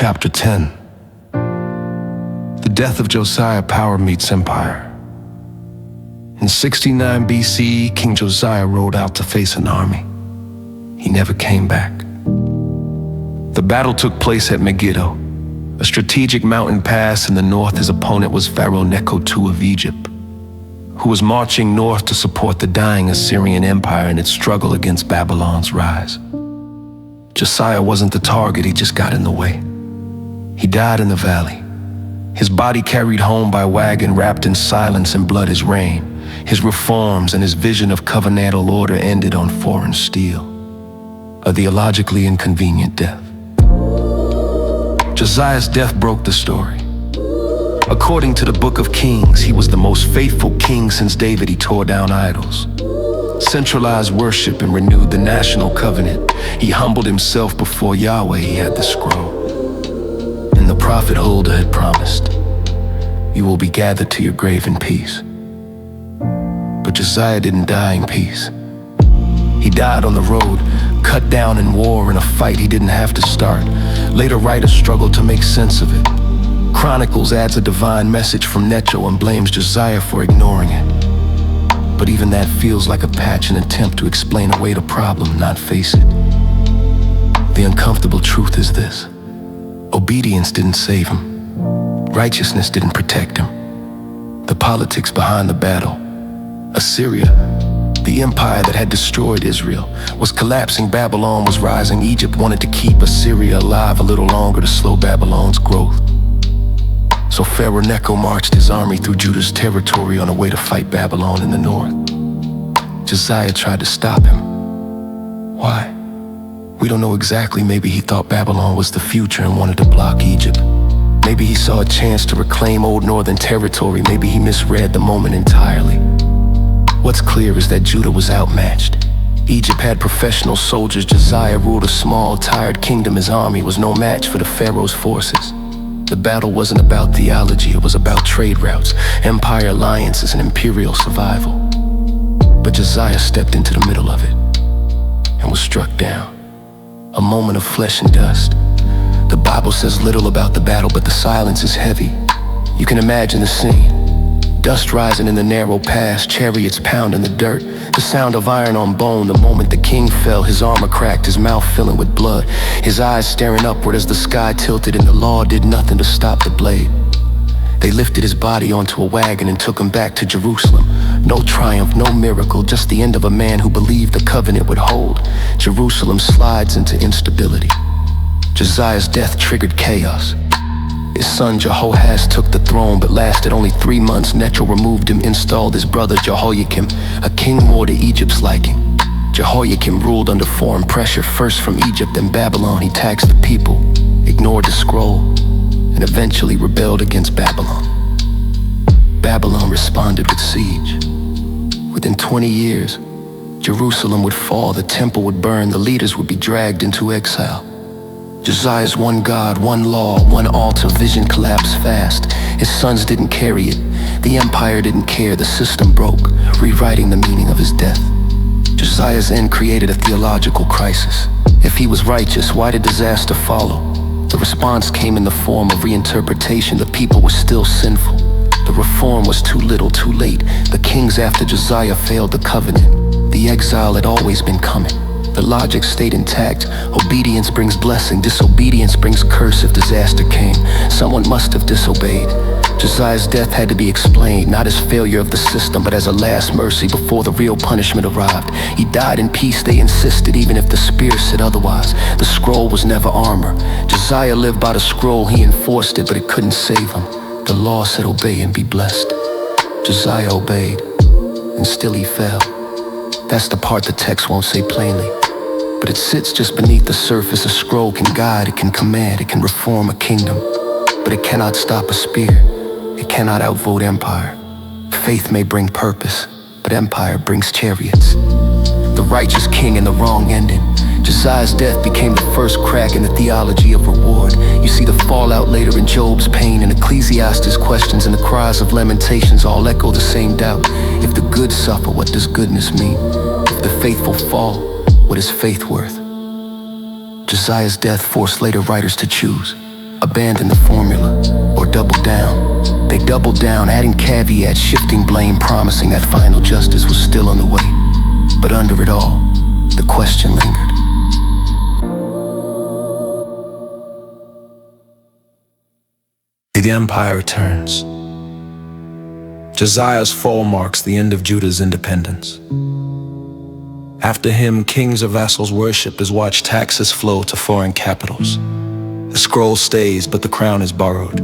Chapter 10. The death of Josiah, power meets empire. In 69 BC, King Josiah rode out to face an army. He never came back. The battle took place at Megiddo, a strategic mountain pass in the north. His opponent was Pharaoh Necho II of Egypt, who was marching north to support the dying Assyrian Empire in its struggle against Babylon's rise. Josiah wasn't the target, he just got in the way. He died in the valley, his body carried home by wagon wrapped in silence and blood as rain. His reforms and his vision of covenantal order ended on foreign steel, a theologically inconvenient death. Josiah's death broke the story. According to the Book of Kings, he was the most faithful king since David. He tore down idols, centralized worship, and renewed the national covenant. He humbled himself before Yahweh. He had the scroll, and the prophet Huldah had promised, "You will be gathered to your grave in peace." But Josiah didn't die in peace. He died on the road, cut down in war in a fight he didn't have to start. Later writers struggled to make sense of it. Chronicles adds a divine message from Necho and blames Josiah for ignoring it. But even that feels like a patch, an attempt to explain away the problem, not face it. The uncomfortable truth is this: obedience didn't save him. Righteousness didn't protect him. The politics behind the battle. Assyria, the empire that had destroyed Israel, was collapsing. Babylon was rising. Egypt wanted to keep Assyria alive a little longer to slow Babylon's growth. So Pharaoh Necho marched his army through Judah's territory on a way to fight Babylon in the north. Josiah tried to stop him. Why? We don't know exactly. Maybe he thought Babylon was the future and wanted to block Egypt. Maybe he saw a chance to reclaim old northern territory. Maybe he misread the moment entirely. What's clear is that Judah was outmatched. Egypt had professional soldiers. Josiah ruled a small, tired kingdom. His army was no match for the Pharaoh's forces. The battle wasn't about theology, it was about trade routes, empire alliances, and imperial survival. But Josiah stepped into the middle of it and was struck down. A moment of flesh and dust. The Bible says little about the battle, but the silence is heavy. You can imagine the scene. Dust rising in the narrow pass, chariots pounding the dirt, the sound of iron on bone. The moment the king fell, his armor cracked, his mouth filling with blood, his eyes staring upward as the sky tilted, and the law did nothing to stop the blade. They lifted his body onto a wagon and took him back to Jerusalem. No triumph, no miracle, just the end of a man who believed the covenant would hold. Jerusalem slides into instability. Josiah's death triggered chaos. His son Jehoahaz took the throne, but lasted only 3 months. Necho removed him, installed his brother Jehoiakim, a king more to Egypt's liking. Jehoiakim ruled under foreign pressure, first from Egypt and Babylon. He taxed the people, ignored the scroll, and eventually rebelled against Babylon. Babylon responded with siege. Within 20 years, Jerusalem would fall, the temple would burn, the leaders would be dragged into exile. Josiah's one God, one law, one altar vision collapsed fast. His sons didn't carry it. The empire didn't care. The system broke, rewriting the meaning of his death. Josiah's end created a theological crisis. If he was righteous, why did disaster follow? The response came in the form of reinterpretation. The people were still sinful. The reform was too little, too late. The kings after Josiah failed the covenant. The exile had always been coming. The logic stayed intact. Obedience brings blessing, disobedience brings curse. If disaster came, someone must have disobeyed. Josiah's death had to be explained, not as failure of the system, but as a last mercy before the real punishment arrived. He died in peace, they insisted, even if the spear said otherwise. The scroll was never armor. Josiah lived by the scroll, he enforced it, but it couldn't save him. The law said obey and be blessed. Josiah obeyed, and still he fell. That's the part the text won't say plainly, but it sits just beneath the surface. A scroll can guide, it can command, it can reform a kingdom, but it cannot stop a spear. It cannot outvote empire. Faith may bring purpose, but empire brings chariots. The righteous king and the wrong ending. Josiah's death became the first crack in the theology of reward. You see the fallout later in Job's pain and Ecclesiastes' questions, and the cries of Lamentations all echo the same doubt. If the good suffer, what does goodness mean? If the faithful fall, what is faith worth? Josiah's death forced later writers to choose. abandon the formula or double down. They doubled down, adding caveats, shifting blame, promising that final justice was still on the way. But under it all, the question lingered. The empire returns. Josiah's fall marks the end of Judah's independence. After him, kings of vassals worship as watch taxes flow to foreign capitals. The scroll stays, but the crown is borrowed.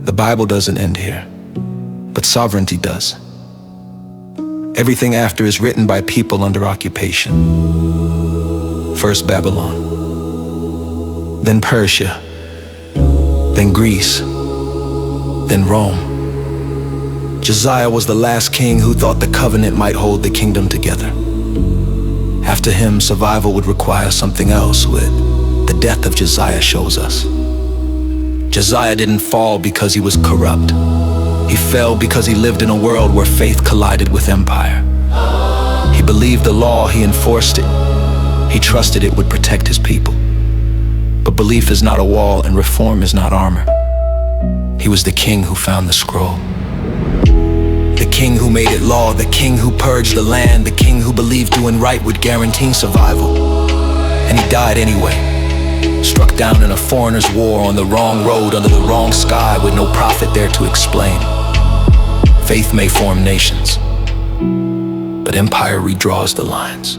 The Bible doesn't end here, but sovereignty does. Everything after is written by people under occupation. First Babylon, then Persia, then Greece, then Rome. Josiah was the last king who thought the covenant might hold the kingdom together. After him, survival would require something else. With the death of Josiah shows us. Josiah didn't fall because he was corrupt. He fell because he lived in a world where faith collided with empire. He believed the law, he enforced it. He trusted it would protect his people. But belief is not a wall and reform is not armor. He was the king who found the scroll. The king who made it law, the king who purged the land, the king who believed doing right would guarantee survival. And he died anyway, struck down in a foreigner's war on the wrong road under the wrong sky with no prophet there to explain. Faith may form nations, but empire redraws the lines.